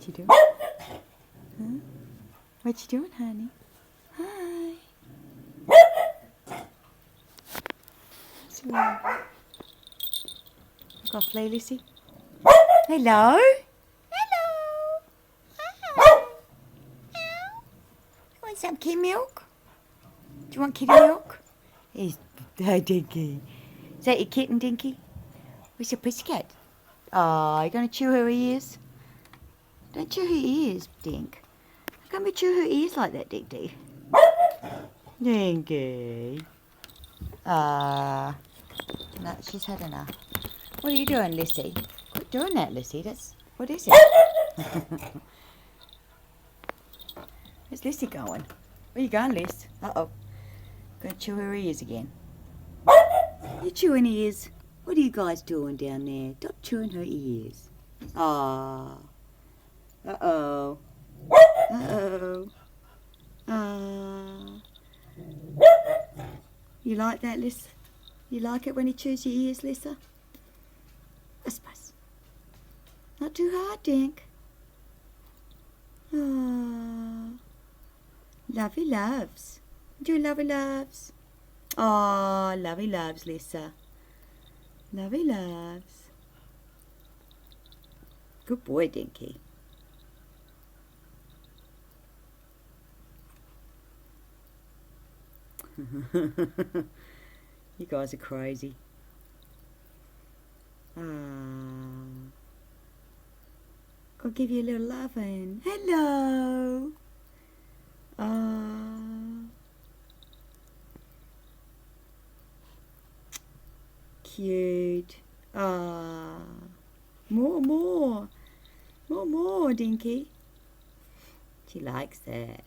What you doing? Huh? What you doing, honey? Hi. Sweet. Got a flea, Lissy? Hello? Hello? Hi. You want some kitty milk? Do you want kitty milk? Here's Dinky. Is that your kitten, Dinky? Where's your pussycat? Oh, you gonna chew her ears? Don't chew her ears, Dink. How come you chew her ears like that, Dinky? Dinky. Ah. No, she's had enough. What are you doing, Lissy? Quit doing that, Lissy. What is it? Where's Lissy going? Where you going, Liss? Uh-oh. Gonna chew her ears again. You chewing ears? What are you guys doing down there? Stop chewing her ears. Ah. Uh-oh. Uh-oh. Ah. You like that, Lissa? You like it when he chews your ears, Lissa? I suppose. Not too hard, Dink. Ah. Lovey loves. Do lovey loves. Oh, lovey loves, Lissa. Lovey loves. Good boy, Dinky. You guys are crazy. I'll give you a little loving. Hello. Cute. More, Dinky. She likes that.